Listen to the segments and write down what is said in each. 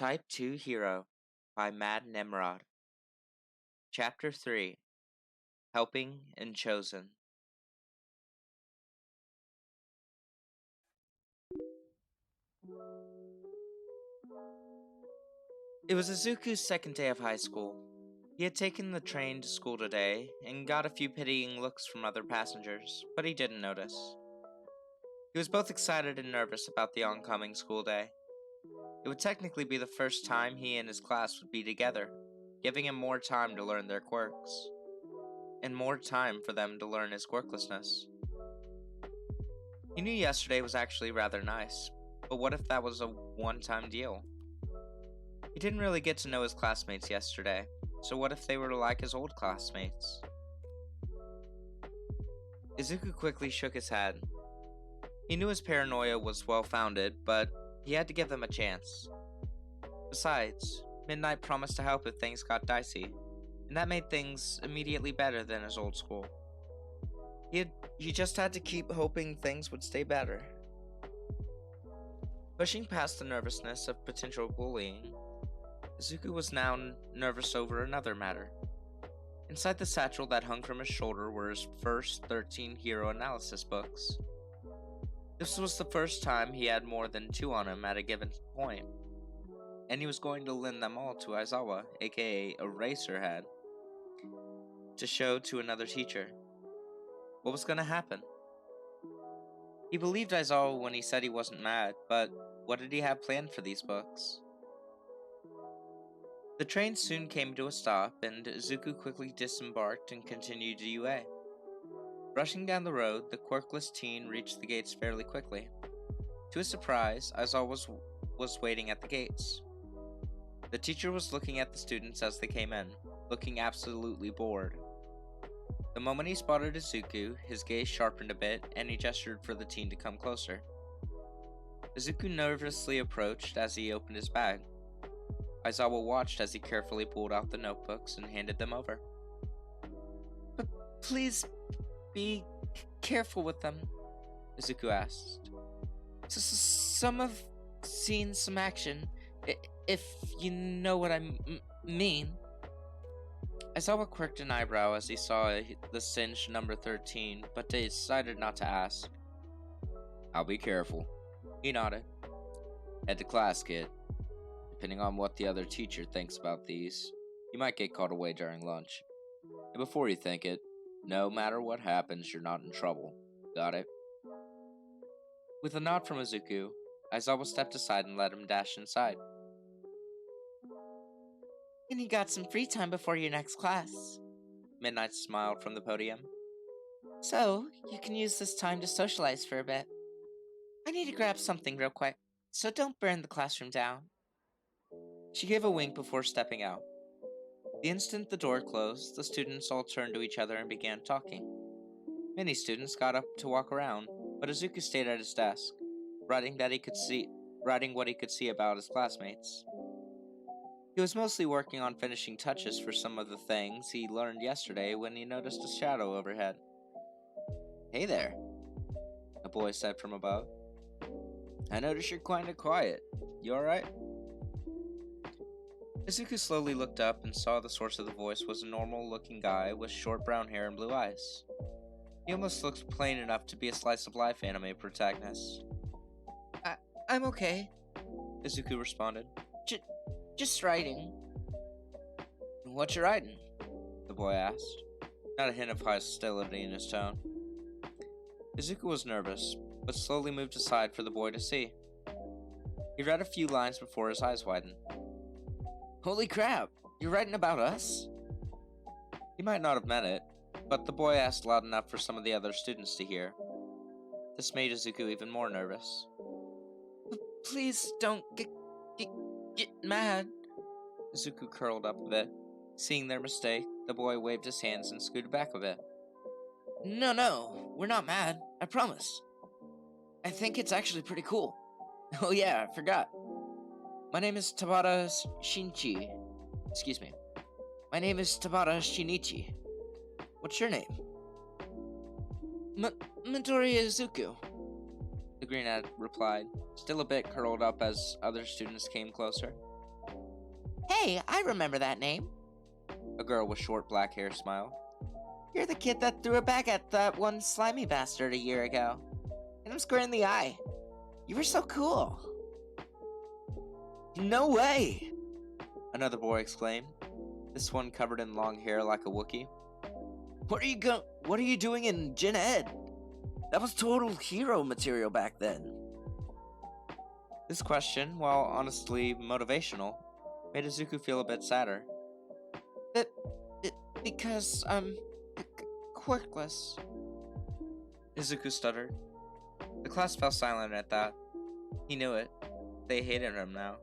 Type 2 Hero by Mad Nimrod. Chapter 3 Helping and Chosen. It was Izuku's second day of high school. He had taken the train to school today and got a few pitying looks from other passengers, but he didn't notice. He was both excited and nervous about the oncoming school day. It would technically be the first time he and his class would be together, giving him more time to learn their quirks, and more time for them to learn his quirklessness. He knew yesterday was actually rather nice, but what if that was a one-time deal? He didn't really get to know his classmates yesterday, so what if they were like his old classmates? Izuku quickly shook his head. He knew his paranoia was well-founded, but he had to give them a chance. Besides, Midnight promised to help if things got dicey, and that made things immediately better than his old school. He just had to keep hoping things would stay better. Pushing past the nervousness of potential bullying, Izuku was now nervous over another matter. Inside the satchel that hung from his shoulder were his first 13 hero analysis books. This was the first time he had more than 2 on him at a given point, and he was going to lend them all to Aizawa, aka Eraserhead, to show to another teacher. What was going to happen? He believed Aizawa when he said he wasn't mad, but what did he have planned for these books? The train soon came to a stop, and Izuku quickly disembarked and continued to UA. Rushing down the road, the quirkless teen reached the gates fairly quickly. To his surprise, Aizawa was waiting at the gates. The teacher was looking at the students as they came in, looking absolutely bored. The moment he spotted Izuku, his gaze sharpened a bit, and he gestured for the teen to come closer. Izuku nervously approached as he opened his bag. Aizawa watched as he carefully pulled out the notebooks and handed them over. "But please be careful with them," Izuku asked. Some have seen some action, if you know what I mean." Aizawa quirked an eyebrow as he saw the singed number 13, but decided not to ask. "I'll be careful," he nodded. "Head to class, kid. Depending on what the other teacher thinks about these, you might get called away during lunch. And before you think it, no matter what happens, you're not in trouble. Got it?" With a nod from Izuku, Aizawa stepped aside and let him dash inside. "And you got some free time before your next class," Midnight smiled from the podium. "So, you can use this time to socialize for a bit. I need to grab something real quick, so don't burn the classroom down." She gave a wink before stepping out. The instant the door closed, the students all turned to each other and began talking. Many students got up to walk around, but Izuku stayed at his desk, writing what he could see about his classmates. He was mostly working on finishing touches for some of the things he learned yesterday when he noticed a shadow overhead. "Hey there," a boy said from above. "I notice you're kinda quiet. You alright?" Izuku slowly looked up and saw the source of the voice was a normal-looking guy with short brown hair and blue eyes. He almost looked plain enough to be a slice-of-life anime protagonist. I'm okay," Izuku responded. Just writing." "What you writing?" the boy asked, not a hint of hostility in his tone. Izuku was nervous, but slowly moved aside for the boy to see. He read a few lines before his eyes widened. "Holy crap, you're writing about us?" He might not have meant it, but the boy asked loud enough for some of the other students to hear. This made Izuku even more nervous. "Please don't get mad." Izuku curled up a bit. Seeing their mistake, the boy waved his hands and scooted back a bit. No, we're not mad, I promise. I think it's actually pretty cool. Oh yeah, I forgot. My name is Tabata Shinichi. My name is Tabata Shinichi. What's your name?" Midori Izuku," the green ad replied, still a bit curled up as other students came closer. Hey, I remember that name. A girl with short black hair smiled. You're the kid that threw a bag at that one slimy bastard a year ago. Hit him square in the eye. You were so cool. No way! Another boy exclaimed, this one covered in long hair like a Wookiee. What are you doing in Gen Ed? That was total hero material back then. This question, while honestly motivational, made Izuku feel a bit sadder. Because I'm quirkless. Izuku stuttered. The class fell silent at that. He knew it. They hated him now.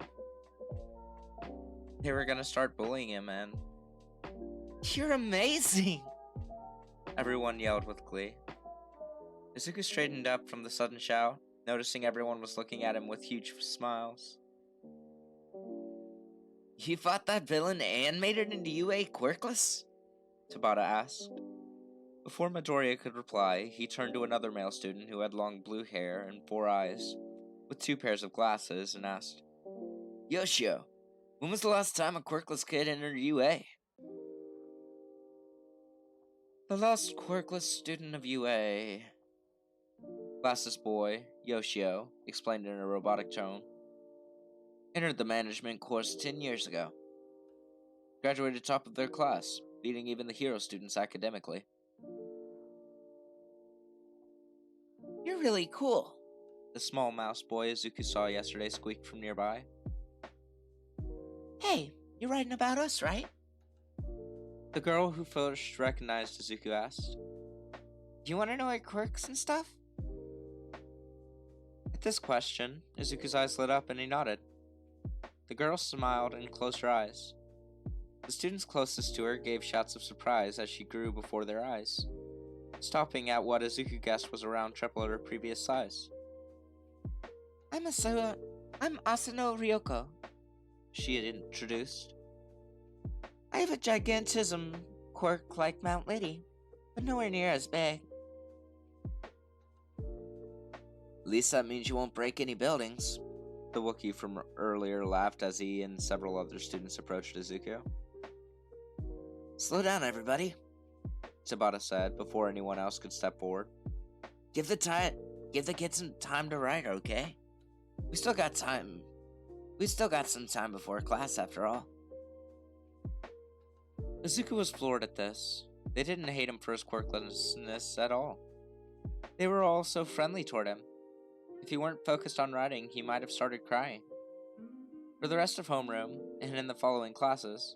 They were gonna start bullying him, and... You're amazing! Everyone yelled with glee. Izuku straightened up from the sudden shout, noticing everyone was looking at him with huge smiles. You fought that villain and made it into UA quirkless? Tabata asked. Before Midoriya could reply, he turned to another male student who had long blue hair and 4 eyes, with 2 pairs of glasses, and asked, Yoshio, when was the last time a quirkless kid entered UA? The last quirkless student of UA... Glasses boy, Yoshio, explained in a robotic tone. Entered the management course 10 years ago. Graduated top of their class, beating even the hero students academically. You're really cool. The small mouse boy Izuku saw yesterday squeaked from nearby. Hey, you're writing about us, right? The girl who first recognized Izuku asked. Do you want to know our quirks and stuff? At this question, Izuku's eyes lit up and he nodded. The girl smiled and closed her eyes. The students closest to her gave shouts of surprise as she grew before their eyes, stopping at what Izuku guessed was around triple her previous size. I'm Asano Ryoko, she had introduced. I have a gigantism quirk like Mount Lady, but nowhere near as big. At least that means you won't break any buildings. The Wookiee from earlier laughed as he and several other students approached Izuku. Slow down, everybody, Tabata said before anyone else could step forward. Give the kids some time to write, okay? We still got time. We still got some time before class, after all. Izuku was floored at this. They didn't hate him for his quirklessness at all. They were all so friendly toward him. If he weren't focused on writing, he might have started crying. For the rest of homeroom, and in the following classes,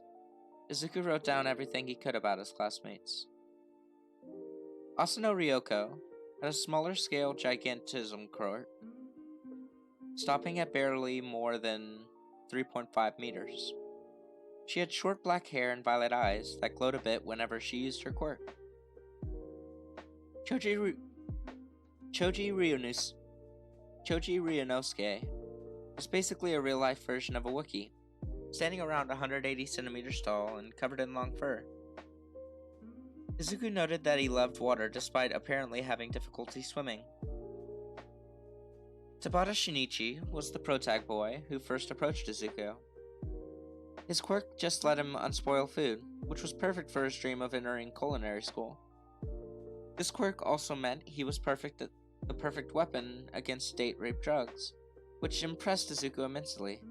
Izuku wrote down everything he could about his classmates. Asano Ryoko had a smaller scale gigantism quirk, stopping at barely more than 3.5 meters. She had short black hair and violet eyes that glowed a bit whenever she used her quirk. Choji Ryunosuke was basically a real-life version of a Wookiee, standing around 180 centimeters tall and covered in long fur. Izuku noted that he loved water despite apparently having difficulty swimming. Tabata Shinichi was the protag boy who first approached Izuku. His quirk just let him unspoil food, which was perfect for his dream of entering culinary school. This quirk also meant he was the perfect weapon against date-rape drugs, which impressed Izuku immensely.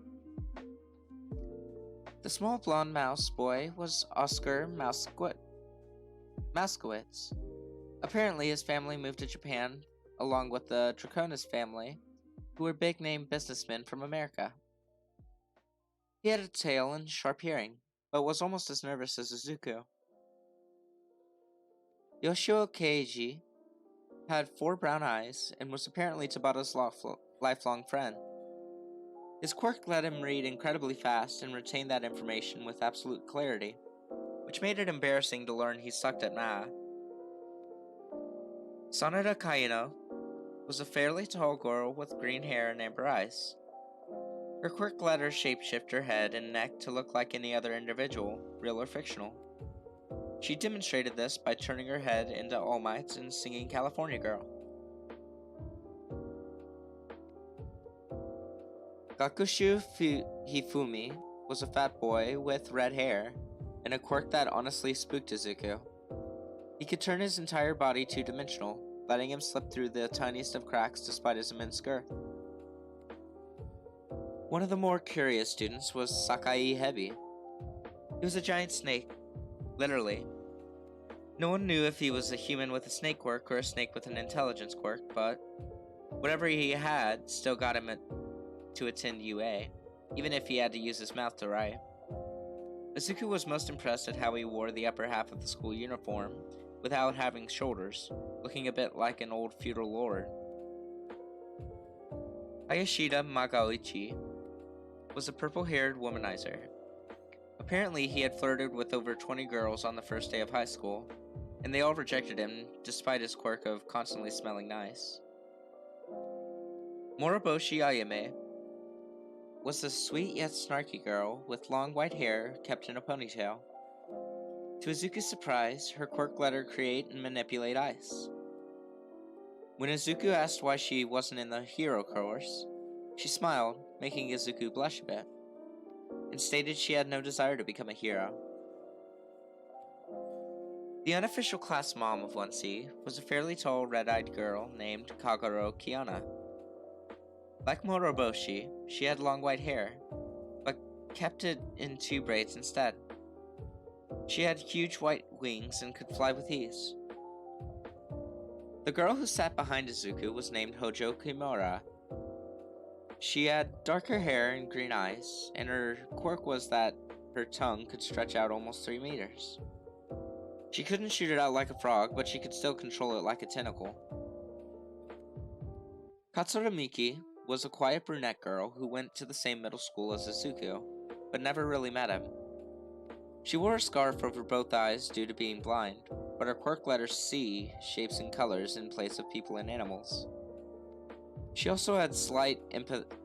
The small blonde mouse boy was Oscar Mauskowitz. Apparently his family moved to Japan, along with the Draconis family, who were big-name businessmen from America. He had a tail and sharp hearing, but was almost as nervous as Izuku. Yoshio Keiji had 4 brown eyes and was apparently Tabata's lifelong friend. His quirk let him read incredibly fast and retain that information with absolute clarity, which made it embarrassing to learn he sucked at math. Sanada Kaino was a fairly tall girl with green hair and amber eyes. Her quirk let her shapeshift her head and neck to look like any other individual, real or fictional. She demonstrated this by turning her head into All Might and singing California Girl. Gakushu Hifumi was a fat boy with red hair, and a quirk that honestly spooked Izuku. He could turn his entire body two-dimensional, letting him slip through the tiniest of cracks despite his immense girth. One of the more curious students was Sakai Hebi. He was a giant snake, literally. No one knew if he was a human with a snake quirk or a snake with an intelligence quirk, but whatever he had still got him to attend UA, even if he had to use his mouth to write. Izuku was most impressed at how he wore the upper half of the school uniform without having shoulders, looking a bit like an old feudal lord. Hayashida Magaoichi was a purple-haired womanizer. Apparently, he had flirted with over 20 girls on the first day of high school, and they all rejected him despite his quirk of constantly smelling nice. Moroboshi Ayame was a sweet yet snarky girl with long white hair kept in a ponytail. To Izuku's surprise, her quirk let her create and manipulate ice. When Izuku asked why she wasn't in the hero course, she smiled, making Izuku blush a bit, and stated she had no desire to become a hero. The unofficial class mom of 1C was a fairly tall, red-eyed girl named Kagero Kiana. Like Moroboshi, she had long white hair, but kept it in 2 braids instead. She had huge white wings and could fly with ease. The girl who sat behind Izuku was named Hojo Kimura. She had darker hair and green eyes, and her quirk was that her tongue could stretch out almost 3 meters. She couldn't shoot it out like a frog, but she could still control it like a tentacle. Katsura Miki was a quiet brunette girl who went to the same middle school as Izuku, but never really met him. She wore a scarf over both eyes due to being blind, but her quirk let her see shapes and colors in place of people and animals. She also had slight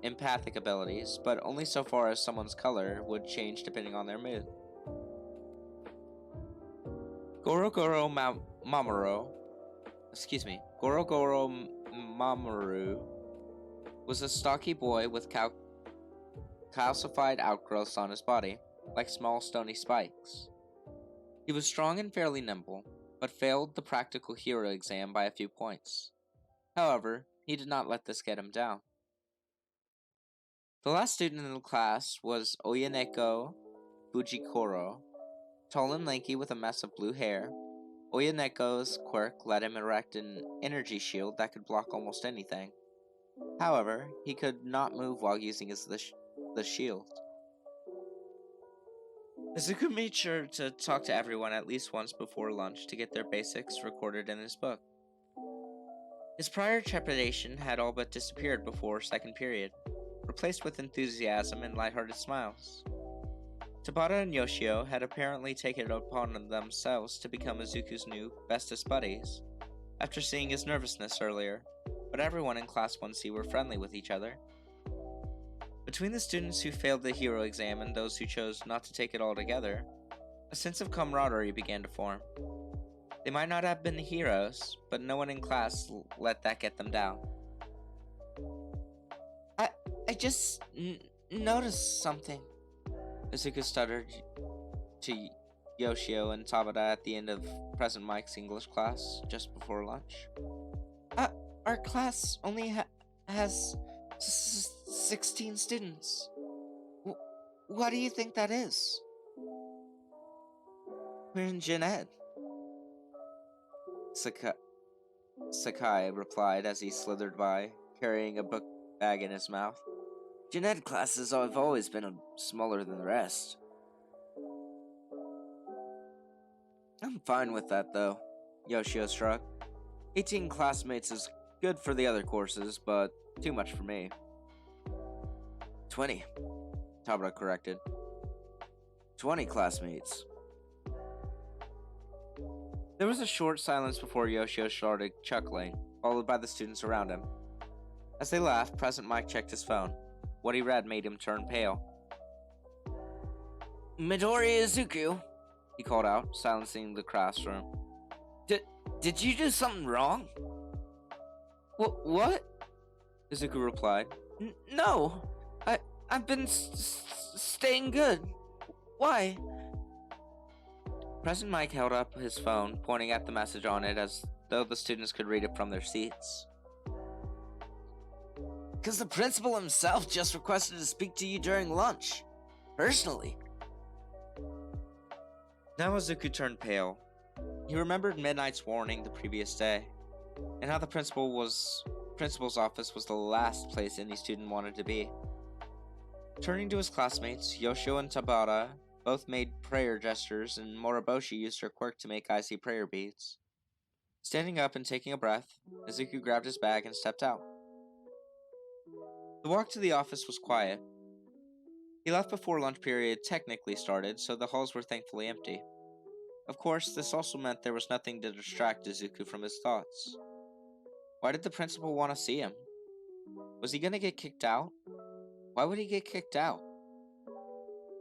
empathic abilities, but only so far as someone's color would change depending on their mood. Gorogoro Mamoru was a stocky boy with calcified outgrowths on his body, like small stony spikes. He was strong and fairly nimble, but failed the practical hero exam by a few points. However, he did not let this get him down. The last student in the class was Oyaneko Fujikoro. Tall and lanky with a mess of blue hair, Oyaneko's quirk let him erect an energy shield that could block almost anything. However, he could not move while using the shield. Izuku made sure to talk to everyone at least once before lunch to get their basics recorded in his book. His prior trepidation had all but disappeared before second period, replaced with enthusiasm and lighthearted smiles. Tabata and Yoshio had apparently taken it upon themselves to become Izuku's new bestest buddies, after seeing his nervousness earlier, but everyone in Class 1C were friendly with each other. Between the students who failed the hero exam and those who chose not to take it altogether, a sense of camaraderie began to form. They might not have been heroes, but no one in class let that get them down. I just noticed something. Izuku stuttered to Yoshio and Tabata at the end of Present Mike's English class, just before lunch. Our class only has 16 students. What do you think that is? We're in Gen Ed. Sakai replied as he slithered by, carrying a book bag in his mouth. Gen Ed classes have always been smaller than the rest. I'm fine with that, though, Yoshio shrugged. 18 classmates is good for the other courses, but too much for me. 20, Tabata corrected. 20 classmates. There was a short silence before Yoshio started chuckling, followed by the students around him. As they laughed, Present Mike checked his phone. What he read made him turn pale. Midori Izuku, he called out, silencing the classroom. Did you do something wrong? What? Izuku replied. No, I've been staying good. Why? President Mike held up his phone, pointing at the message on it as though the students could read it from their seats. Because the principal himself just requested to speak to you during lunch. Personally. Now Izuku turned pale. He remembered Midnight's warning the previous day, and how the principal's office was the last place any student wanted to be. Turning to his classmates, Yoshio and Tabata both made prayer gestures, and Moroboshi used her quirk to make icy prayer beads. Standing up and taking a breath, Izuku grabbed his bag and stepped out. The walk to the office was quiet. He left before lunch period technically started, so the halls were thankfully empty. Of course, this also meant there was nothing to distract Izuku from his thoughts. Why did the principal want to see him? Was he going to get kicked out? Why would he get kicked out?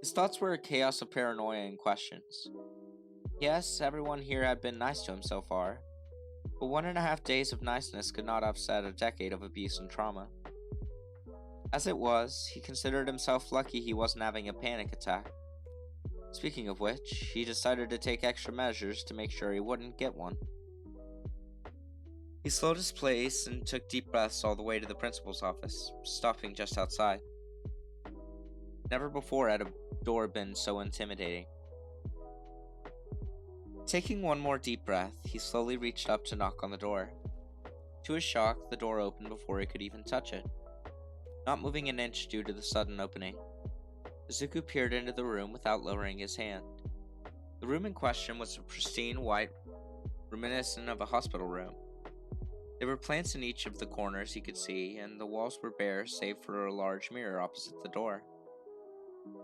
His thoughts were a chaos of paranoia and questions. Yes, everyone here had been nice to him so far, but 1.5 days of niceness could not offset a decade of abuse and trauma. As it was, he considered himself lucky he wasn't having a panic attack. Speaking of which, he decided to take extra measures to make sure he wouldn't get one. He slowed his pace and took deep breaths all the way to the principal's office, stopping just outside. Never before had a door been so intimidating. Taking one more deep breath, he slowly reached up to knock on the door. To his shock, the door opened before he could even touch it, not moving an inch due to the sudden opening. Izuku peered into the room without lowering his hand. The room in question was a pristine white, reminiscent of a hospital room. There were plants in each of the corners he could see, and the walls were bare save for a large mirror opposite the door.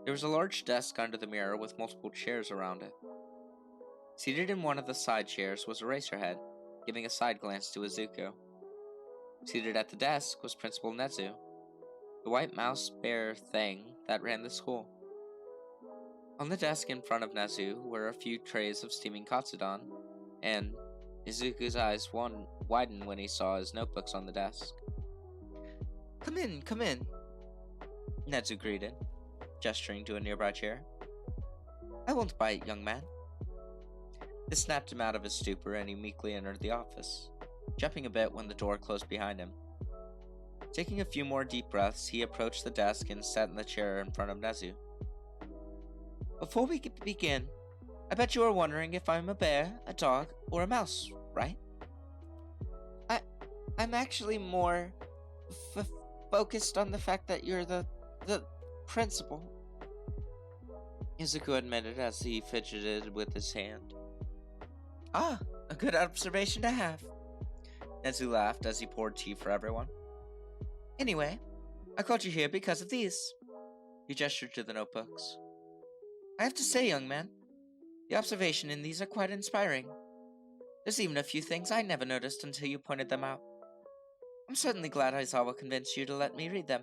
There was a large desk under the mirror with multiple chairs around it. Seated in one of the side chairs was Eraserhead, giving a side glance to Izuku. Seated at the desk was Principal Nezu, the white mouse bear thing that ran the school. On the desk in front of Nezu were a few trays of steaming katsudon, and Izuku's eyes widened when he saw his notebooks on the desk. Come in, Nezu greeted, gesturing to a nearby chair. I won't bite, young man. This snapped him out of his stupor, and he meekly entered the office, jumping a bit when the door closed behind him. Taking a few more deep breaths, he approached the desk and sat in the chair in front of Nezu. Before we begin, I bet you are wondering if I'm a bear, a dog, or a mouse, right? I'm actually more focused on the fact that you're the principal, Izuku admitted as he fidgeted with his hand. Ah, a good observation to have. Nezu laughed as he poured tea for everyone. Anyway, I called you here because of these. He gestured to the notebooks. I have to say, young man, the observation in these are quite inspiring. There's even a few things I never noticed until you pointed them out. I'm certainly glad Aizawa convinced you to let me read them.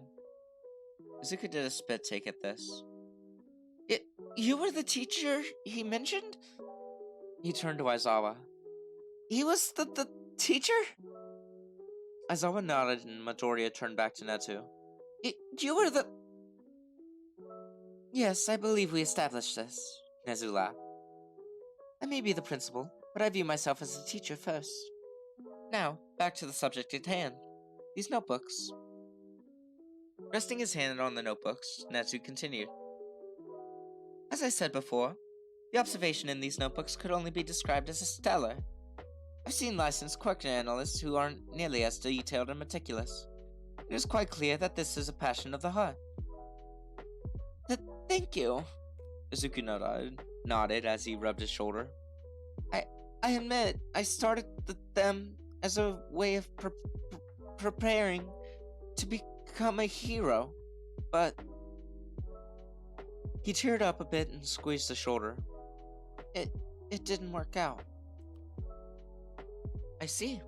Izuku did a spit take at this. You were the teacher he mentioned? He turned to Aizawa. He was the teacher? Aizawa nodded and Midoriya turned back to Nezu. You were the... Yes, I believe we established this, Nezu laughed. I may be the principal, but I view myself as a teacher first. Now, back to the subject at hand. These notebooks. Resting his hand on the notebooks, Nezu continued. As I said before, the observation in these notebooks could only be described as stellar. I've seen licensed quirk analysts who aren't nearly as detailed and meticulous. It is quite clear that this is a passion of the heart. Thank you, Izuku nodded as he rubbed his shoulder. I admit, I started them as a way of preparing to become a hero, but... He teared up a bit and squeezed the shoulder. It didn't work out. I see,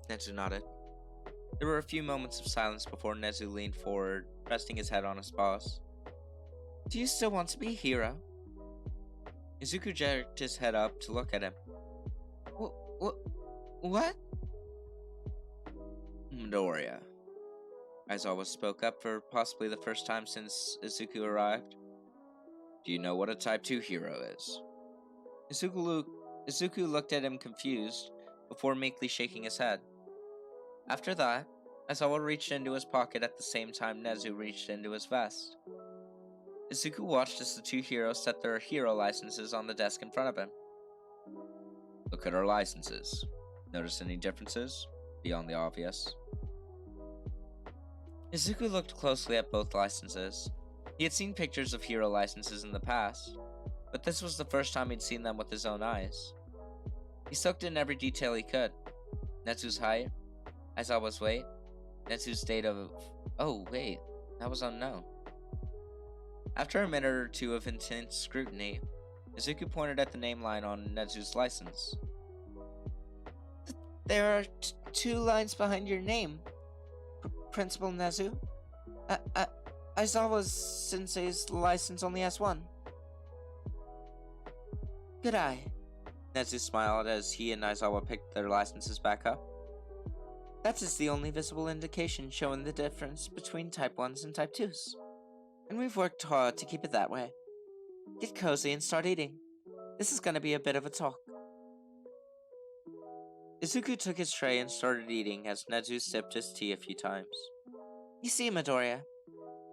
Nezu nodded. There were a few moments of silence before Nezu leaned forward, resting his head on his paws. Do you still want to be a hero? Izuku jerked his head up to look at him. What? Midoriya. Aizawa spoke up for possibly the first time since Izuku arrived. Do you know what a Type 2 hero is? Izuku looked at him confused, before meekly shaking his head. After that, Aizawa reached into his pocket at the same time Nezu reached into his vest. Izuku watched as the two heroes set their hero licenses on the desk in front of him. Look at our licenses. Notice any differences? Beyond the obvious. Izuku looked closely at both licenses. He had seen pictures of hero licenses in the past, but this was the first time he'd seen them with his own eyes. He soaked in every detail he could. Netsu's height, Aizawa's weight, Netsu's date of... Oh, wait, that was unknown. After a minute or two of intense scrutiny, Izuku pointed at the name line on Netsu's license. There are two lines behind your name, Principal Nezu. Aizawa Sensei's license only has one. Good eye. Nezu smiled as he and Aizawa picked their licenses back up. That is the only visible indication showing the difference between Type 1s and Type 2s. And we've worked hard to keep it that way. Get cozy and start eating. This is gonna be a bit of a talk. Izuku took his tray and started eating as Nezu sipped his tea a few times. You see, Midoriya,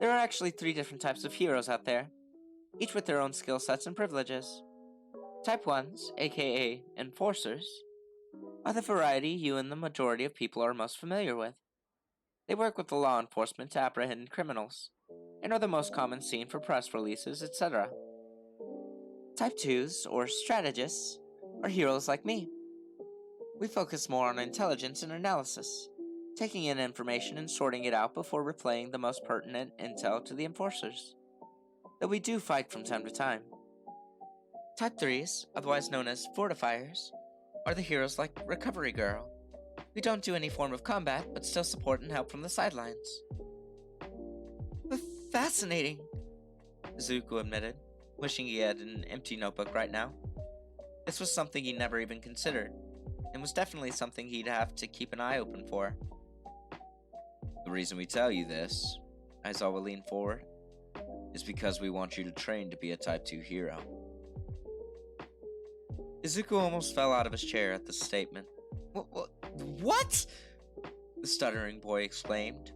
there are actually 3 different types of heroes out there, each with their own skill sets and privileges. Type 1s, aka Enforcers, are the variety you and the majority of people are most familiar with. They work with the law enforcement to apprehend criminals, and are the most common seen for press releases, etc. Type 2s, or Strategists, are heroes like me. We focus more on intelligence and analysis, taking in information and sorting it out before replaying the most pertinent intel to the Enforcers, though we do fight from time to time. Type 3s, otherwise known as Fortifiers, are the heroes like Recovery Girl. We don't do any form of combat, but still support and help from the sidelines. Fascinating, Izuku admitted, wishing he had an empty notebook right now. This was something he never even considered, and was definitely something he'd have to keep an eye open for. The reason we tell you this, Aizawa leaned forward, is because we want you to train to be a Type 2 hero. Izuku almost fell out of his chair at this statement. What? The stuttering boy exclaimed.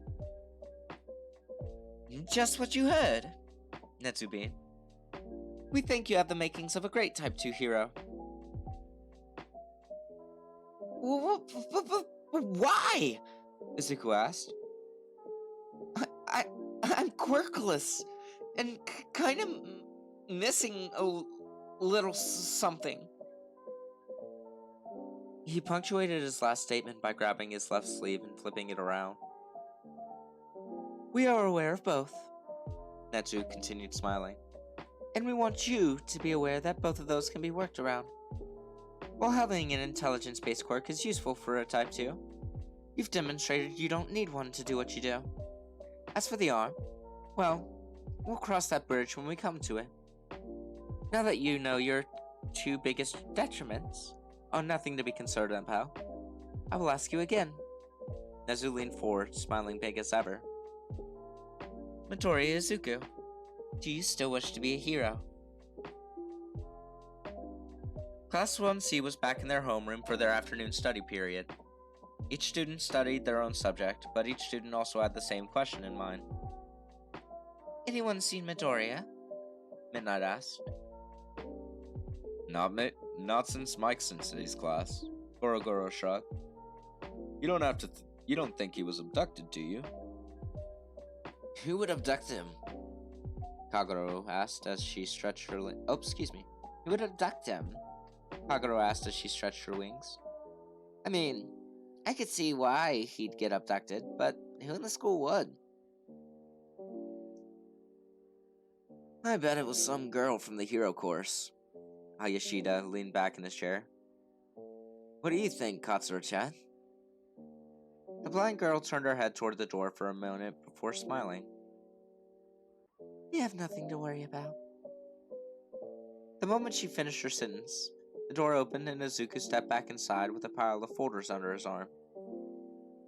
Just what you heard, Netsu beamed. We think you have the makings of a great Type 2 hero. Why? Izuku asked. I'm quirkless, and kind of missing a little something. He punctuated his last statement by grabbing his left sleeve and flipping it around. We are aware of both, Netsu continued smiling. And we want you to be aware that both of those can be worked around. While having an intelligence-based quirk is useful for a Type 2, you've demonstrated you don't need one to do what you do. As for the arm, well, we'll cross that bridge when we come to it. Now that you know your 2 biggest detriments are nothing to be concerned about, I will ask you again. Nezu leaned forward, smiling big as ever. Midoriya Izuku, do you still wish to be a hero? Class 1C was back in their homeroom for their afternoon study period. Each student studied their own subject, but each student also had the same question in mind. Anyone seen Midoriya? Midnight asked. Not since Mike Sensei's class, Gorogoro shrugged. You don't think he was abducted, do you? Who would abduct him? Kagero asked as she stretched her Who would abduct him? Kagero asked as she stretched her wings. I mean, I could see why he'd get abducted, but who in the school would? I bet it was some girl from the hero course. Hayashida leaned back in his chair. What do you think, Katsura-chan? The blind girl turned her head toward the door for a moment before smiling. We have nothing to worry about. The moment she finished her sentence, the door opened and Izuku stepped back inside with a pile of folders under his arm.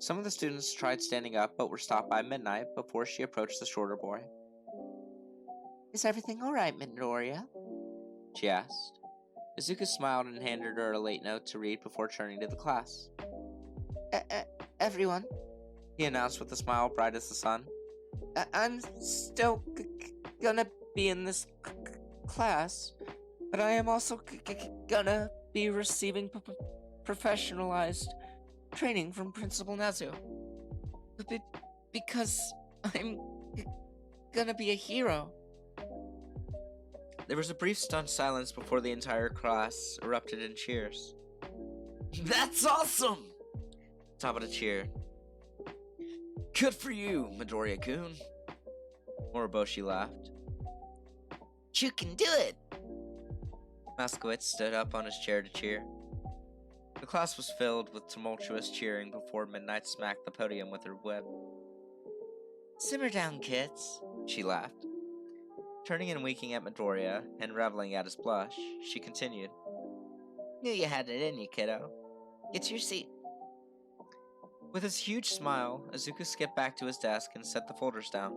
Some of the students tried standing up but were stopped by Midnight before she approached the shorter boy. Is everything alright, Midoriya? She asked. Izuku smiled and handed her a late note to read before turning to the class. Everyone, He announced with a smile bright as the sun. I'm still gonna be in this class, but I am also gonna be receiving professionalized training from Principal Nazu. Because I'm gonna be a hero. There was a brief stunned silence before the entire class erupted in cheers. That's awesome! Tabata cheered. Good for you, Midoriya-kun. Moriboshi laughed. You can do it! Moskowitz stood up on his chair to cheer. The class was filled with tumultuous cheering before Midnight smacked the podium with her whip. Simmer down, kids, she laughed. Turning and winking at Midoriya, and reveling at his blush, she continued. Knew you had it in you, kiddo. Get to your seat. With his huge smile, Izuku skipped back to his desk and set the folders down.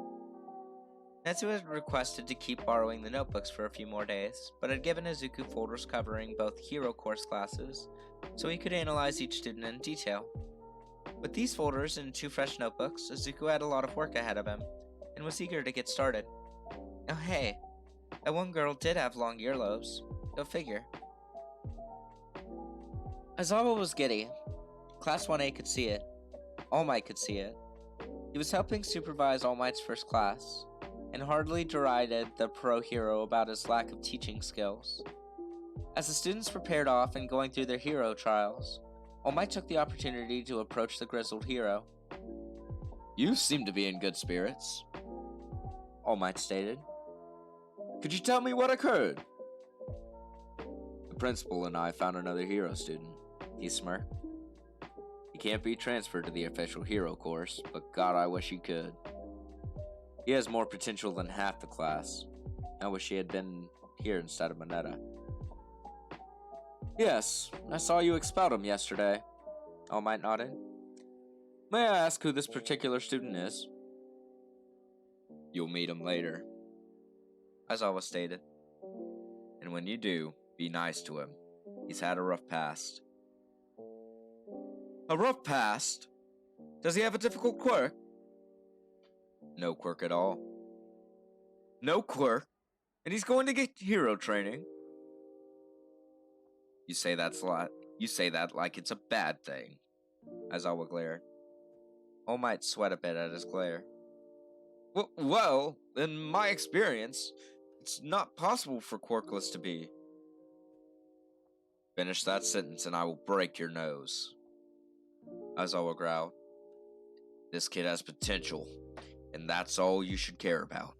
Netsu had requested to keep borrowing the notebooks for a few more days, but had given Izuku folders covering both Hero Course classes, so he could analyze each student in detail. With these folders and 2 fresh notebooks, Izuku had a lot of work ahead of him, and was eager to get started. Oh hey, that one girl did have long earlobes. Go figure. Aizawa was giddy. Class 1A could see it. All Might could see it. He was helping supervise All Might's first class, and hardly derided the pro hero about his lack of teaching skills. As the students prepared off and going through their hero trials, All Might took the opportunity to approach the grizzled hero. You seem to be in good spirits, All Might stated. Could you tell me what occurred? The principal and I found another hero student, He smirked. He can't be transferred to the official hero course, but God, I wish he could. He has more potential than half the class. I wish he had been here instead of Moneta. Yes, I saw you expelled him yesterday. All Might nodded. May I ask who this particular student is? You'll meet him later, Aizawa stated. and when you do, be nice to him. He's had a rough past. A rough past? Does he have a difficult quirk? No quirk at all. No quirk? And he's going to get hero training? You say that like it's a bad thing. Aizawa glared. All Might sweat a bit at his glare. Well, in my experience, it's not possible for quirkless to be. Finish that sentence and I will break your nose. Aizawa growled. This kid has potential, and that's all you should care about.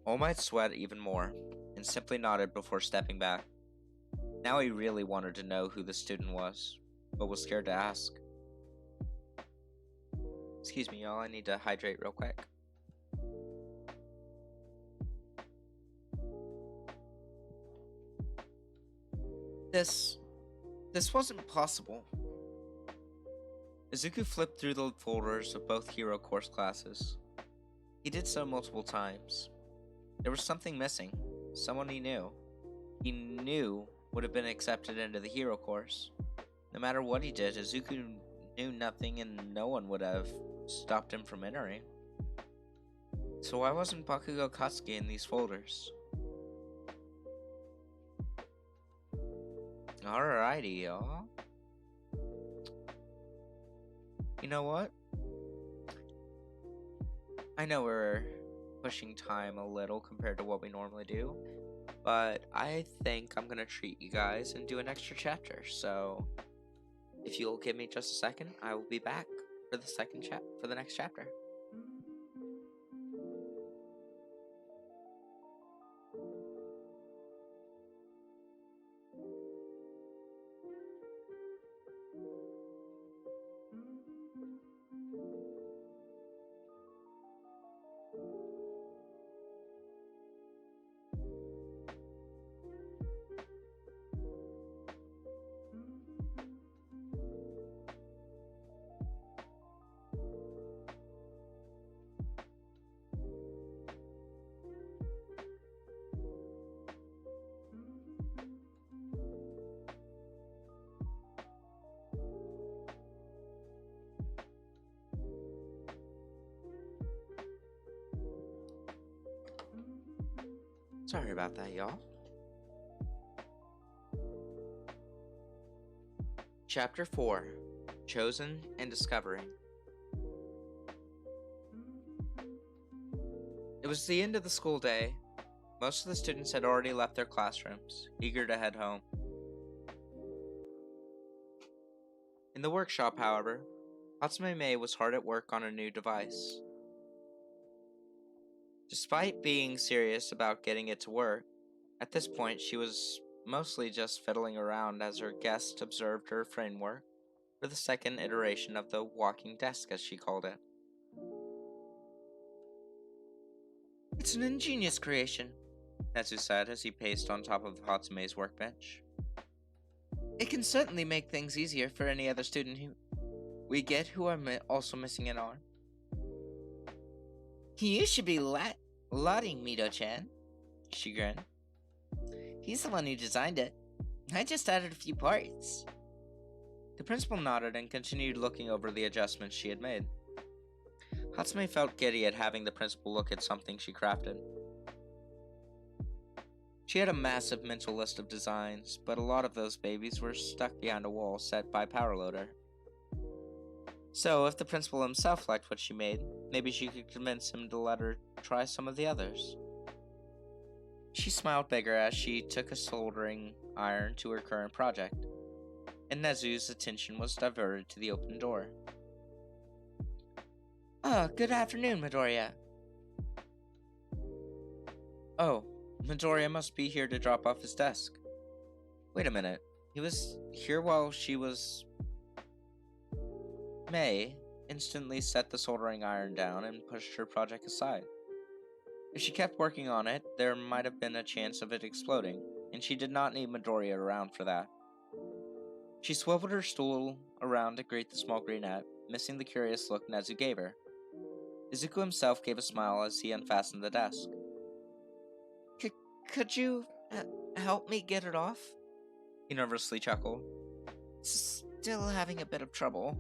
All Might sweat even more, and simply nodded before stepping back. Now he really wanted to know who the student was, but was scared to ask. Excuse me, y'all, I need to hydrate real quick. This wasn't possible. Izuku flipped through the folders of both hero course classes. He did so multiple times. There was something missing, someone he knew would have been accepted into the hero course. No matter what he did, Izuku knew nothing and no one would have stopped him from entering. So why wasn't Bakugo Katsuki in these folders? Alrighty, y'all. You know what? I know we're pushing time a little compared to what we normally do, but I think I'm gonna treat you guys and do an extra chapter. So if you'll give me just a second, I will be back for the next chapter. Sorry about that, y'all. Chapter 4: Chosen and Discovering. It was the end of the school day. Most of the students had already left their classrooms, eager to head home. In the workshop, however, Hatsume Mei was hard at work on a new device. Despite being serious about getting it to work, at this point she was mostly just fiddling around as her guest observed her framework for the second iteration of the walking desk, as she called it. It's an ingenious creation, Netsu said as he paced on top of Hatsume's workbench. It can certainly make things easier for any other student who we get who are also missing an arm. You should be lauding Mito-chan, she grinned. He's the one who designed it. I just added a few parts. The principal nodded and continued looking over the adjustments she had made. Hatsume felt giddy at having the principal look at something she crafted. She had a massive mental list of designs, but a lot of those babies were stuck behind a wall set by Power Loader. So, if the principal himself liked what she made, maybe she could convince him to let her try some of the others. She smiled bigger as she took a soldering iron to her current project, and Nezu's attention was diverted to the open door. Oh, good afternoon, Midoriya. Oh, Midoriya must be here to drop off his desk. Wait a minute, he was here while she was... Mei instantly set the soldering iron down and pushed her project aside. If she kept working on it, there might have been a chance of it exploding, and she did not need Midoriya around for that. She swiveled her stool around to greet the small greenette, missing the curious look Nezu gave her. Izuku himself gave a smile as he unfastened the desk. Could you help me get it off? He nervously chuckled. Still having a bit of trouble.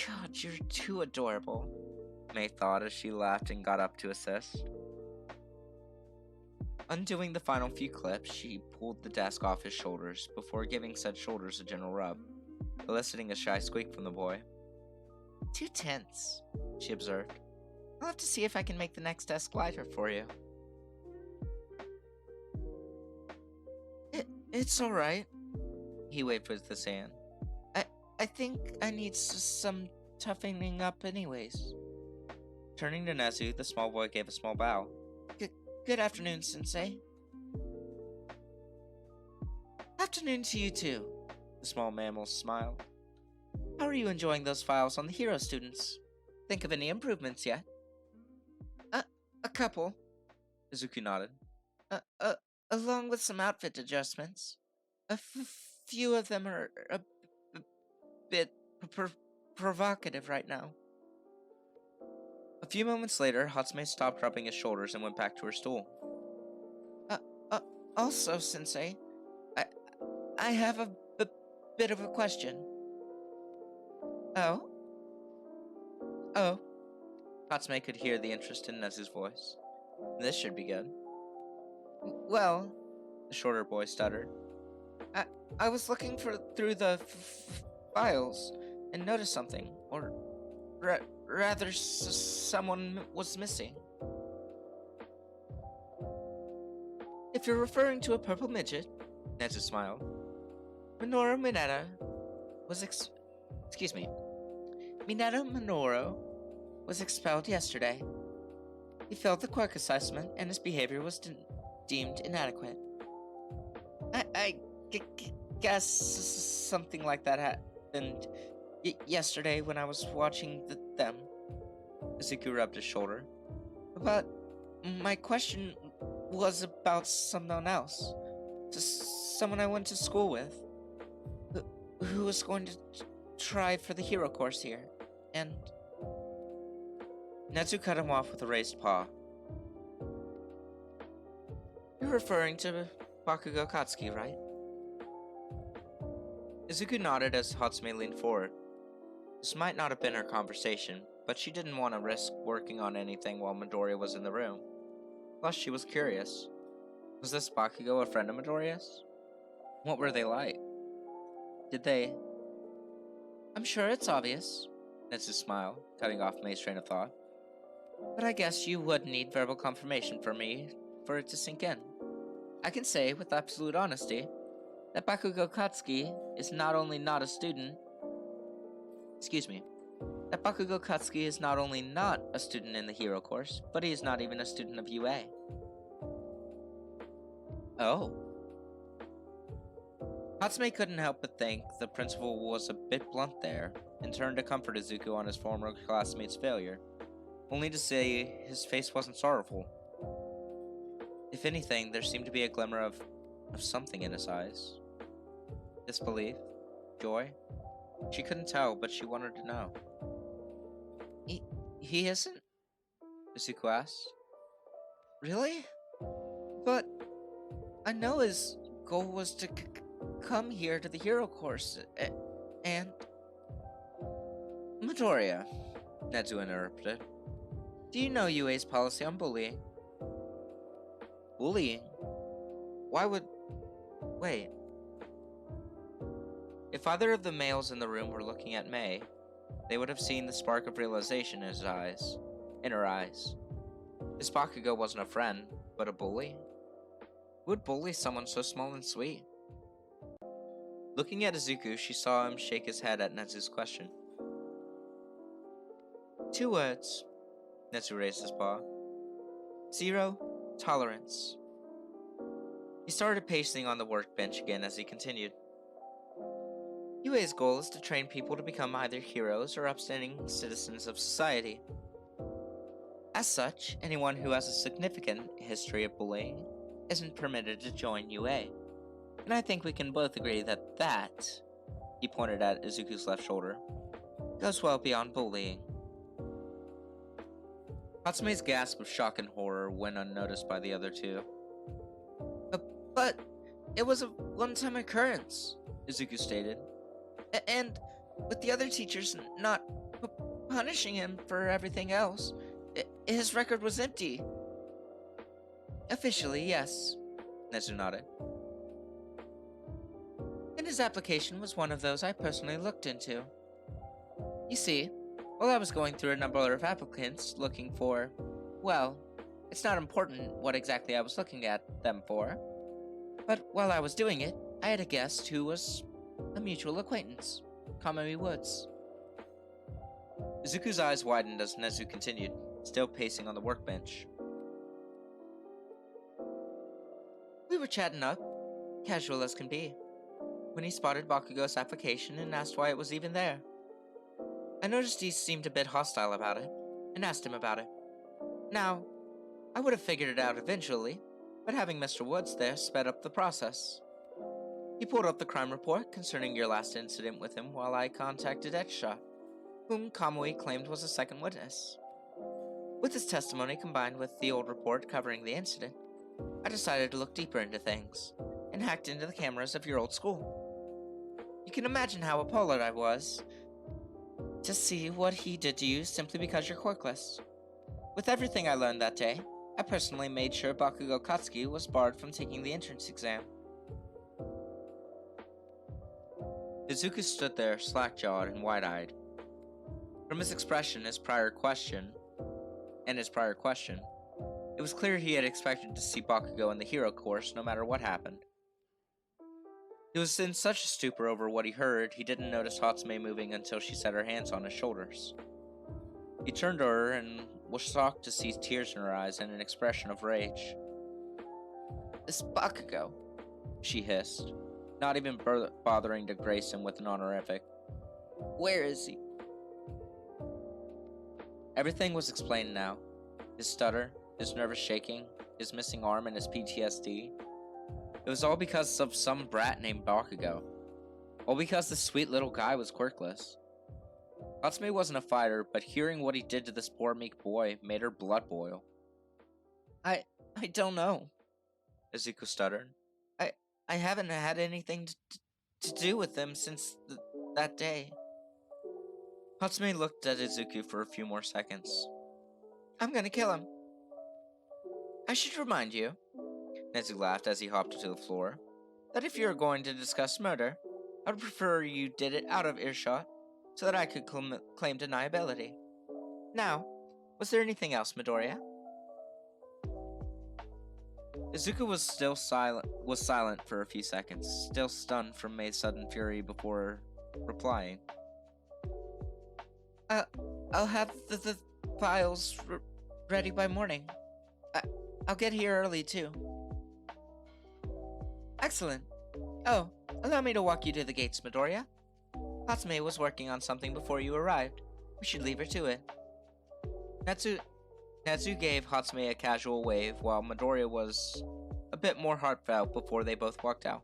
God, you're too adorable, Mei thought as she laughed and got up to assist. Undoing the final few clips, she pulled the desk off his shoulders before giving said shoulders a gentle rub, eliciting a shy squeak from the boy. Too tense, she observed. I'll have to see if I can make the next desk lighter for you. It's alright. He waved with his hand. I think I need some toughening up anyways. Turning to Nezu, the small boy gave a small bow. Good afternoon, Sensei. Afternoon to you too, the small mammal smiled. How are you enjoying those files on the hero students? Think of any improvements yet? A couple. Izuku nodded. Along with some outfit adjustments. A few of them are a bit provocative right now. A few moments later, Hatsume stopped rubbing his shoulders and went back to her stool. Also, Sensei, I have a bit of a question. Oh? Hatsume could hear the interest in Nezu's voice. This should be good. Well, the shorter boy stuttered. I was looking through the files and noticed something, or rather, someone was missing. If you're referring to a purple midget, Nezu smiled. Minoru Mineta was Minato Minoru was expelled yesterday. He failed the quirk assessment and his behavior was deemed inadequate. I guess something like that happened yesterday when I was watching them. Izuku rubbed his shoulder. But my question was about someone else. Someone I went to school with. Who was going to try for the hero course here. And... Nezu cut him off with a raised paw. You're referring to Bakugo Katsuki, right? Izuku nodded as Hatsume leaned forward. This might not have been her conversation, but she didn't want to risk working on anything while Midoriya was in the room. Plus, she was curious. Was this Bakugo a friend of Midoriya's? What were they like? Did they... I'm sure it's obvious, Netsu smiled, cutting off May's train of thought. but I guess you would need verbal confirmation for me for it to sink in. I can say with absolute honesty that Bakugo Katsuki is not only not a student. That Bakugo Katsuki is not only not a student in the hero course, but he is not even a student of UA. Oh. Hatsume couldn't help but think the principal was a bit blunt there, and turned to comfort Izuku on his former classmate's failure, only to say his face wasn't sorrowful. If anything, there seemed to be a glimmer of something in his eyes. Disbelief? Joy? She couldn't tell, but she wanted to know. He isn't? Izuku asked. Really? But I know his goal was to come here to the hero course, and... Midoriya, Netsu interrupted. Do you know UA's policy on bullying? Bullying? Why would... Wait. If either of the males in the room were looking at May, they would have seen the spark of realization in her eyes. This Bakugo wasn't a friend, but a bully? Who would bully someone so small and sweet? Looking at Izuku, she saw him shake his head at Netsu's question. 2 words. Netsu raised his paw. 0 tolerance. He started pacing on the workbench again as he continued. UA's goal is to train people to become either heroes or upstanding citizens of society. As such, anyone who has a significant history of bullying isn't permitted to join UA. And I think we can both agree that, he pointed at Izuku's left shoulder, goes well beyond bullying. Hatsume's gasp of shock and horror went unnoticed by the other two. But it was a one-time occurrence, Izuku stated. And with the other teachers not punishing him for everything else, his record was empty. Officially, yes, Netsu nodded. And his application was one of those I personally looked into. You see, while I was going through a number of applicants looking for, well, it's not important what exactly I was looking at them for, but while I was doing it, I had a guest who was a mutual acquaintance, Kamui Woods. Izuku's eyes widened as Netsu continued, still pacing on the workbench. We were chatting up, casual as can be, when he spotted Bakugo's application and asked why it was even there. I noticed he seemed a bit hostile about it, and asked him about it. Now, I would have figured it out eventually, but having Mr. Woods there sped up the process. He pulled up the crime report concerning your last incident with him while I contacted BNHA, whom Kamui claimed was a second witness. With his testimony combined with the old report covering the incident, I decided to look deeper into things, and hacked into the cameras of your old school. You can imagine how appalled I was to see what he did to you simply because you're quirkless. With everything I learned that day, I personally made sure Bakugo Katsuki was barred from taking the entrance exam. Izuku stood there, slack-jawed and wide-eyed. From his expression, his prior question, it was clear he had expected to see Bakugo in the hero course no matter what happened. He was in such a stupor over what he heard, he didn't notice Hatsume moving until she set her hands on his shoulders. He turned to her and was shocked to see tears in her eyes and an expression of rage. This Bakugo, she hissed, not even bothering to grace him with an honorific. Where is he? Everything was explained now. His stutter, his nervous shaking, his missing arm, and his PTSD. It was all because of some brat named Bakugo. All because this sweet little guy was quirkless. Hatsume wasn't a fighter, but hearing what he did to this poor meek boy made her blood boil. I don't know, Izuku stuttered. I haven't had anything to do with them since that day. Hatsume looked at Izuku for a few more seconds. I'm gonna kill him. I should remind you, Nezu laughed as he hopped to the floor, that if you're going to discuss murder, I would prefer you did it out of earshot, so that I could claim deniability. Now, was there anything else, Midoriya? Izuku was silent for a few seconds, still stunned from Mei's sudden fury before replying. I'll have the files ready by morning. I'll get here early, too. Excellent. Oh, allow me to walk you to the gates, Midoriya. Hatsume was working on something before you arrived. We should leave her to it. Natsu gave Hatsume a casual wave, while Midoriya was a bit more heartfelt before they both walked out.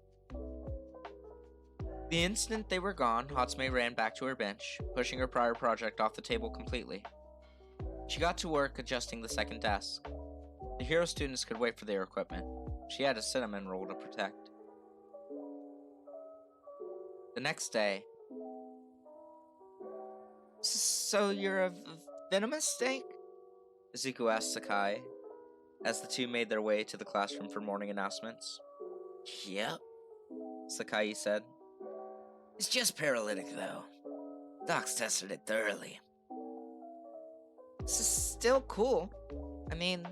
The instant they were gone, Hatsume ran back to her bench, pushing her prior project off the table completely. She got to work adjusting the second desk. The hero students could wait for their equipment. She had a cinnamon roll to protect. The next day... So you're a venomous snake? Izuku asked Sakai, as the two made their way to the classroom for morning announcements. Yep. Sakai said. It's just paralytic, though. Doc's tested it thoroughly. This is still cool. I mean,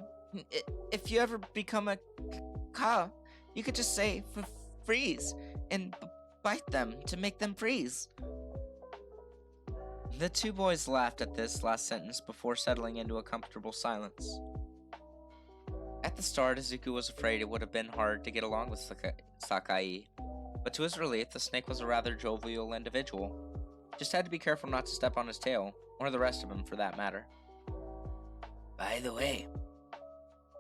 if you ever become a Ka, you could just say freeze and bite them to make them freeze. The two boys laughed at this last sentence before settling into a comfortable silence. At the start, Izuku was afraid it would have been hard to get along with Sakai, but to his relief, the snake was a rather jovial individual. Just had to be careful not to step on his tail, or the rest of him for that matter. By the way,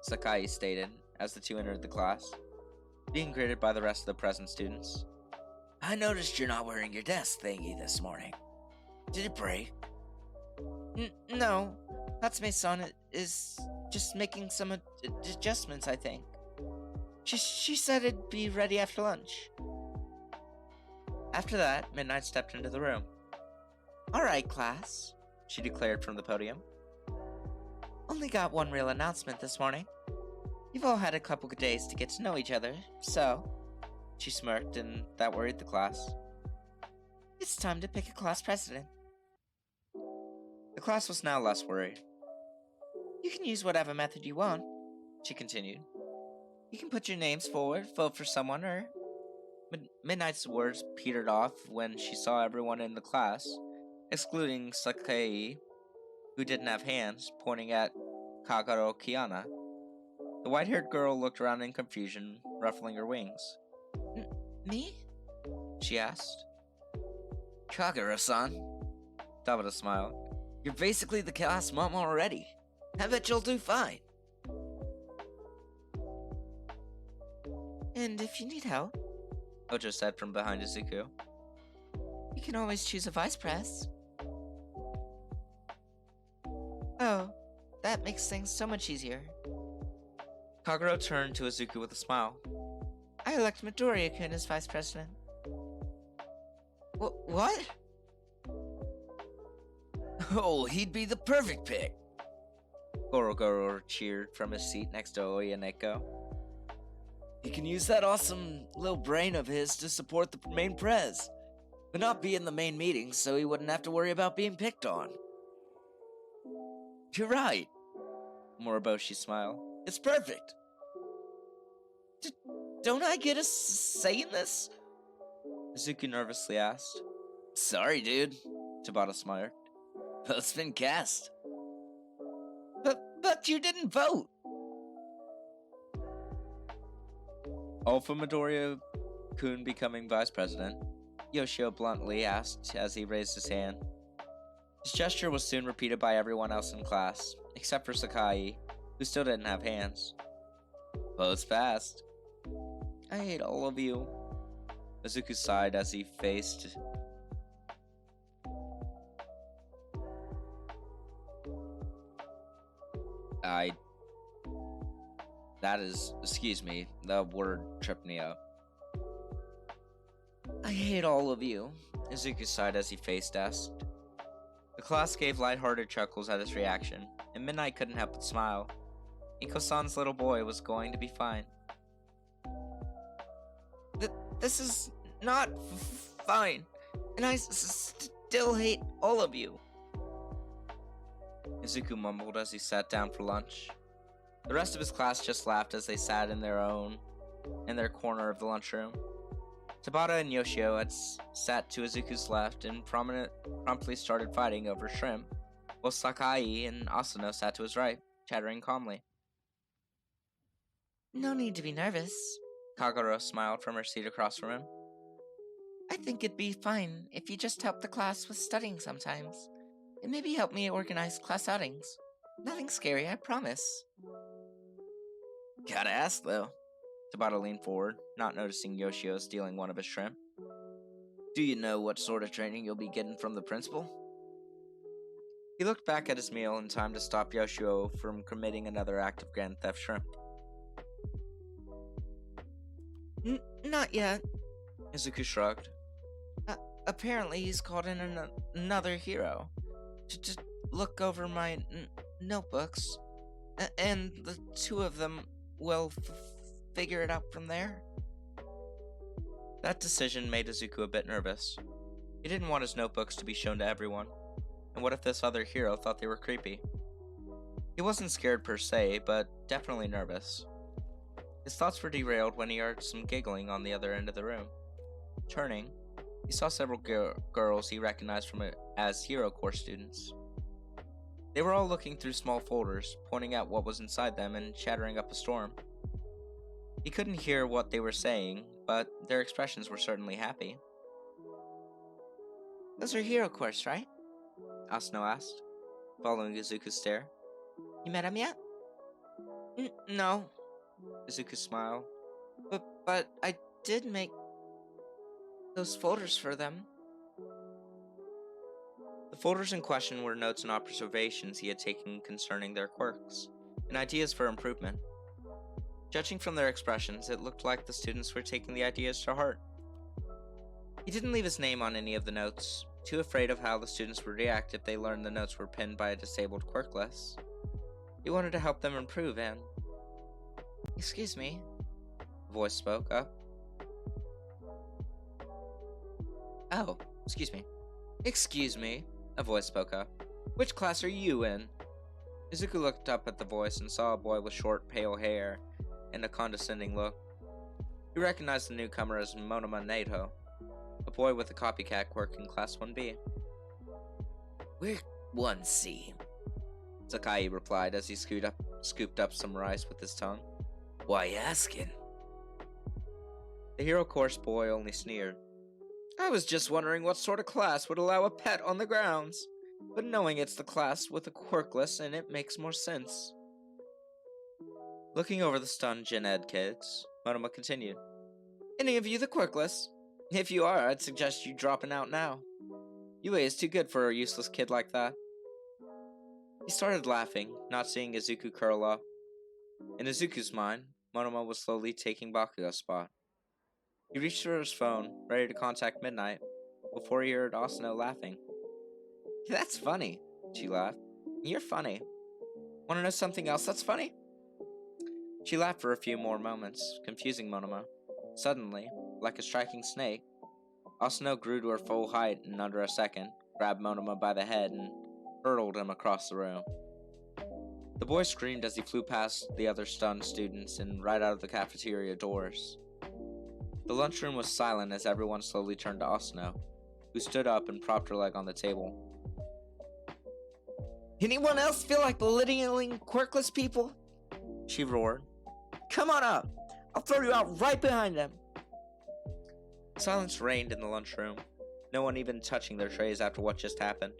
Sakai stated as the two entered the class, being greeted by the rest of the present students. I noticed you're not wearing your desk thingy this morning. Did it break? No. Hatsume-san is just making some adjustments, I think. She said it'd be ready after lunch. After that, Midnight stepped into the room. Alright, class, she declared from the podium. Only got one real announcement this morning. You've all had a couple of days to get to know each other, so... She smirked, and that worried the class. It's time to pick a class president. The class was now less worried. You can use whatever method you want, she continued. You can put your names forward, vote for someone, or... Midnight's words petered off when she saw everyone in the class, excluding Sakai, who didn't have hands, pointing at Kagero Kiana. The white-haired girl looked around in confusion, ruffling her wings. Me? She asked. Kagero-san. Tabata smiled. You're basically the class mom already. I bet you'll do fine. And if you need help, Ojo said from behind Izuku, you can always choose a vice pres. Oh, that makes things so much easier. Kagero turned to Izuku with a smile. I elect Midoriya-kun as vice president. What? Oh, he'd be the perfect pick. Goro cheered from his seat next to Oyaneko. He can use that awesome little brain of his to support the main prez, but not be in the main meetings so he wouldn't have to worry about being picked on. You're right. Moriboshi smiled. It's perfect. Don't I get a say in this? Izuku nervously asked. Sorry, dude. Tabata smiled. Vote's been cast. But you didn't vote. All for Midoriya-kun becoming vice president? Yoshio bluntly asked as he raised his hand. His gesture was soon repeated by everyone else in class, except for Sakai, who still didn't have hands. Votes passed. I hate all of you. Izuku sighed as he faced... excuse me, the word tripped me up. I hate all of you, Izuku sighed as he face-asked. The class gave lighthearted chuckles at his reaction, and Midnight couldn't help but smile. Iko-san's little boy was going to be fine. This is not fine, and I still hate all of you. Izuku mumbled as he sat down for lunch. The rest of his class just laughed as they sat in their corner of the lunchroom. Tabata and Yoshio had sat to Izuku's left and promptly started fighting over shrimp, while Sakai and Asano sat to his right, chattering calmly. No need to be nervous. Kagero smiled from her seat across from him. I think it'd be fine if you just help the class with studying sometimes. And maybe help me organize class outings. Nothing scary, I promise. Gotta ask, though. Tabata leaned forward, not noticing Yoshio stealing one of his shrimp. Do you know what sort of training you'll be getting from the principal? He looked back at his meal in time to stop Yoshio from committing another act of grand theft shrimp. Not yet. Izuku shrugged. Apparently he's called in another hero to look over my notebooks, and the two of them will figure it out from there. That decision made Izuku a bit nervous. He didn't want his notebooks to be shown to everyone, and what if this other hero thought they were creepy? He wasn't scared per se, but definitely nervous. His thoughts were derailed when he heard some giggling on the other end of the room. Turning, he saw several girls he recognized as Hero Corps students. They were all looking through small folders, pointing out what was inside them and chattering up a storm. He couldn't hear what they were saying, but their expressions were certainly happy. Those are Hero Corps, right? Asano asked, following Izuku's stare. You met him yet? No. Izuku smiled. But I did make those folders for them. The folders in question were notes and observations he had taken concerning their quirks, and ideas for improvement. Judging from their expressions, it looked like the students were taking the ideas to heart. He didn't leave his name on any of the notes, too afraid of how the students would react if they learned the notes were pinned by a disabled quirkless. He wanted to help them improve and... Excuse me. A voice spoke up. Oh, excuse me. Excuse me, a voice spoke up. Which class are you in? Izuku looked up at the voice and saw a boy with short, pale hair and a condescending look. He recognized the newcomer as Monoma Nato, a boy with a copycat quirk in Class 1B. We're 1C, Sakai replied as he scooped up some rice with his tongue. Why asking? The Hero Course boy only sneered. I was just wondering what sort of class would allow a pet on the grounds, but knowing it's the class with a quirkless in it makes more sense. Looking over the stunned Gen Ed kids, Monoma continued. Any of you the quirkless? If you are, I'd suggest you dropping out now. UA is too good for a useless kid like that. He started laughing, not seeing Izuku curl up. In Izuku's mind, Monoma was slowly taking Bakugo's spot. He reached for his phone, ready to contact Midnight, before he heard Asano laughing. That's funny, she laughed. You're funny. Want to know something else that's funny? She laughed for a few more moments, confusing Monoma. Suddenly, like a striking snake, Asano grew to her full height in under a second, grabbed Monoma by the head, and hurled him across the room. The boy screamed as he flew past the other stunned students and right out of the cafeteria doors. The lunchroom was silent as everyone slowly turned to Asano, who stood up and propped her leg on the table. Anyone else feel like belittling quirkless people? She roared. Come on up! I'll throw you out right behind them! Silence reigned in the lunchroom, no one even touching their trays after what just happened.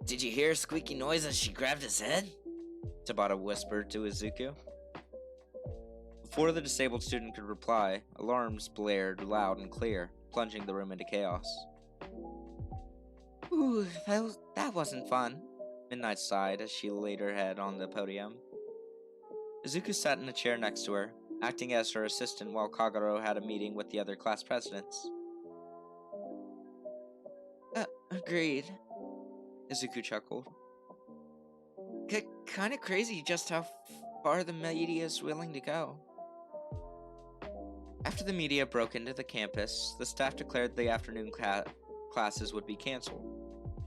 Did you hear a squeaky noise as she grabbed his head? Tabata whispered to Izuku. Before the disabled student could reply, alarms blared loud and clear, plunging the room into chaos. Ooh, that wasn't fun. Midnight sighed as she laid her head on the podium. Izuku sat in a chair next to her, acting as her assistant while Kagero had a meeting with the other class presidents. Agreed. Izuku chuckled. kind of crazy just how far the media is willing to go. After the media broke into the campus, the staff declared the afternoon classes would be canceled,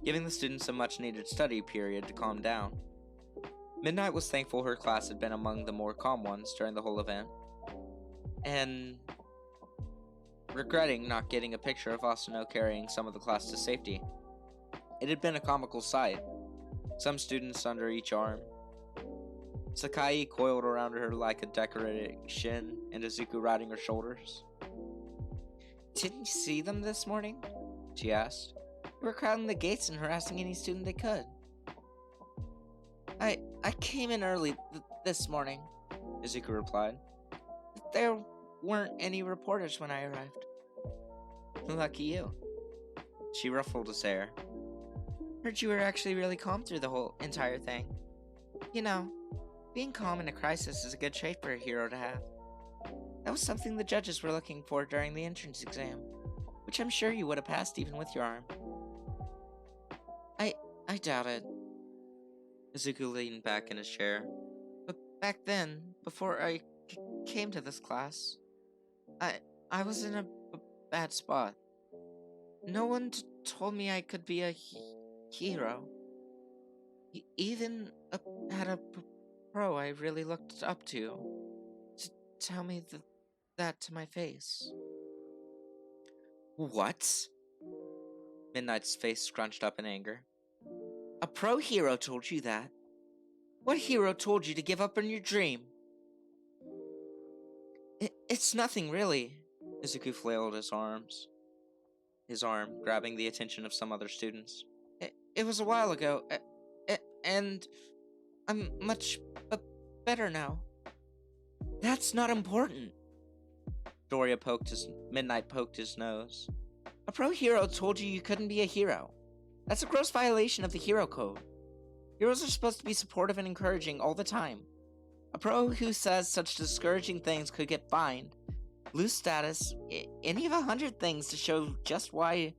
giving the students a much-needed study period to calm down. Midnight was thankful her class had been among the more calm ones during the whole event, and regretting not getting a picture of Asano carrying some of the class to safety. It had been a comical sight, some students under each arm, Sakai coiled around her like a decoration, and Izuku riding her shoulders. Didn't you see them this morning? She asked. They were crowding the gates and harassing any student they could. I came in early this morning, Izuku replied. There weren't any reporters when I arrived. Lucky you. She ruffled his hair. Heard you were actually really calm through the whole entire thing. You know, being calm in a crisis is a good trait for a hero to have. That was something the judges were looking for during the entrance exam, which I'm sure you would have passed even with your arm. I doubt it. Izuku leaned back in his chair. But back then, before I came to this class, I was in a bad spot. No one told me I could be a hero. Even had a pro I really looked up to tell me that to my face. What? Midnight's face scrunched up in anger. A pro hero told you that? What hero told you to give up on your dream? It's nothing, really. Izuku flailed his arms, his arm grabbing the attention of some other students. It was a while ago, and I'm much better now. That's not important. Midnight poked his nose. A pro hero told you couldn't be a hero. That's a gross violation of the hero code. Heroes are supposed to be supportive and encouraging all the time. A pro who says such discouraging things could get fined, lose status, any of 100 things to show just why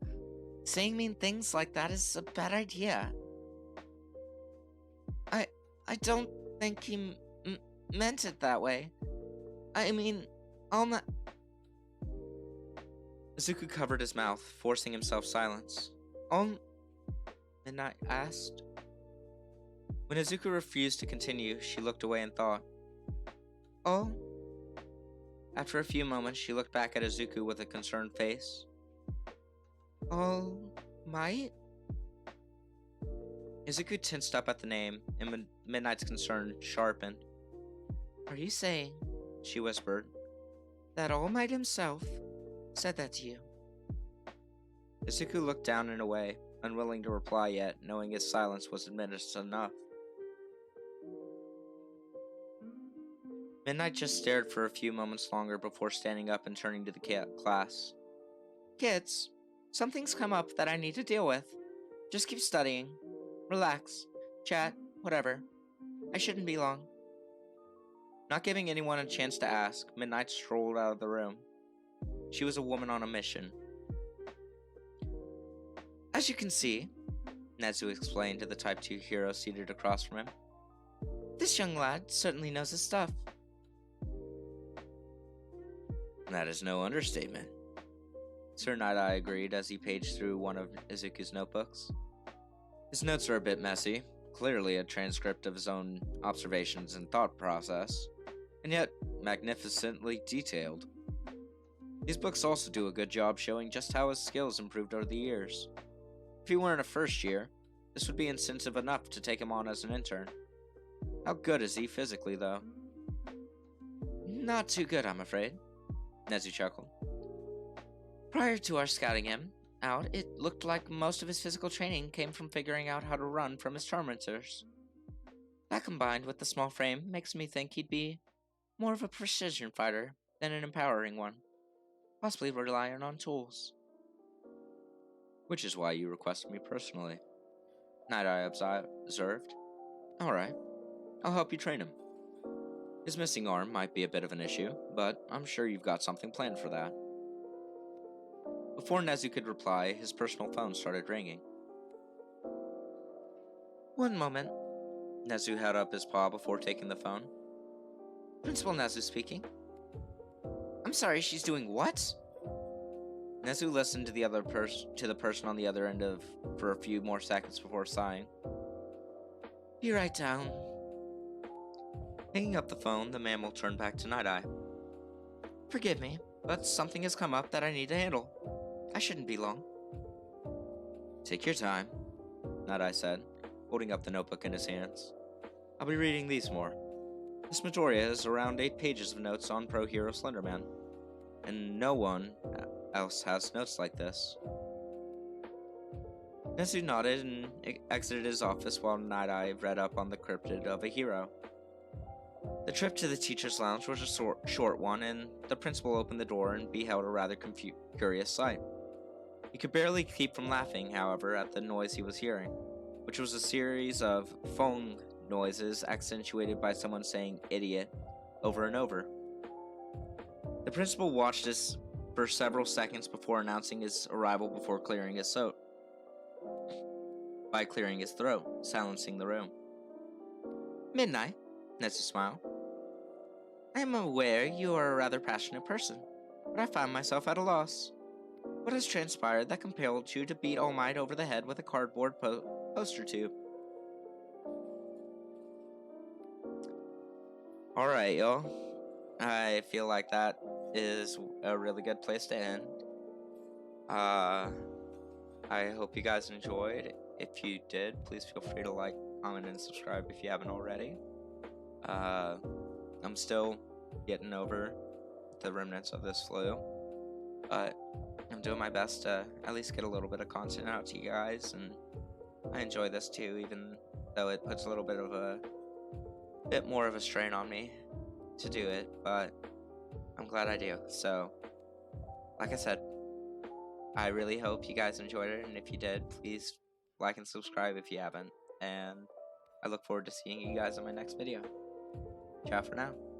saying mean things like that is a bad idea. I don't think he meant it that way. I mean, Izuku covered his mouth, forcing himself silence. Midnight asked. When Izuku refused to continue, she looked away and thought. Oh? After a few moments, she looked back at Izuku with a concerned face. All might? Izuku tensed up at the name, and Midnight's concern sharpened. Are you saying, she whispered, that All Might himself said that to you? Izuku looked down and away, unwilling to reply yet, knowing his silence was admitted enough. Midnight just stared for a few moments longer before standing up and turning to the class. Kids, something's come up that I need to deal with. Just keep studying. Relax. Chat. Whatever. I shouldn't be long. Not giving anyone a chance to ask, Midnight strolled out of the room. She was a woman on a mission. As you can see, Nezu explained to the Type 2 hero seated across from him, this young lad certainly knows his stuff. That is no understatement. Sir Night-Eye agreed as he paged through one of Izuku's notebooks. His notes are a bit messy, clearly a transcript of his own observations and thought process, and yet magnificently detailed. These books also do a good job showing just how his skills improved over the years. If he weren't a first year, this would be incentive enough to take him on as an intern. How good is he physically, though? Not too good, I'm afraid, Nezu chuckled. Prior to our scouting him out, it looked like most of his physical training came from figuring out how to run from his tormentors. That combined with the small frame makes me think he'd be more of a precision fighter than an empowering one, possibly relying on tools. Which is why you requested me personally, Night-Eye observed. Alright, I'll help you train him. His missing arm might be a bit of an issue, but I'm sure you've got something planned for that. Before Nezu could reply, his personal phone started ringing. One moment. Nezu held up his paw before taking the phone. Principal Nezu speaking. I'm sorry, she's doing what? Nezu listened to the person on the other end for a few more seconds before sighing. Be right down. Hanging up the phone, the mammal turned back to Night-Eye. Forgive me, but something has come up that I need to handle. I shouldn't be long. Take your time, Night-Eye said, holding up the notebook in his hands. I'll be reading these more. Miss Midoriya has around 8 pages of notes on Pro Hero Slenderman, and no one else has notes like this. Nezu nodded and exited his office while Night-Eye read up on the cryptid of a hero. The trip to the teacher's lounge was a short one, and the principal opened the door and beheld a rather curious sight. He could barely keep from laughing, however, at the noise he was hearing, which was a series of phone noises accentuated by someone saying idiot over and over. The principal watched this for several seconds before announcing his arrival by clearing his throat, silencing the room. Midnight, Nezu smiled. I am aware you are a rather passionate person, but I find myself at a loss. What has transpired that compelled you to beat All Might over the head with a cardboard poster tube? Alright, y'all. I feel like that is a really good place to end. I hope you guys enjoyed. If you did, please feel free to like, comment, and subscribe if you haven't already. I'm still getting over the remnants of this flu, but I'm doing my best to at least get a little bit of content out to you guys, and I enjoy this too, even though it puts a little bit more of a strain on me to do it, but I'm glad I do. So, like I said, I really hope you guys enjoyed it, and if you did, please like and subscribe if you haven't, and I look forward to seeing you guys in my next video. Ciao for now.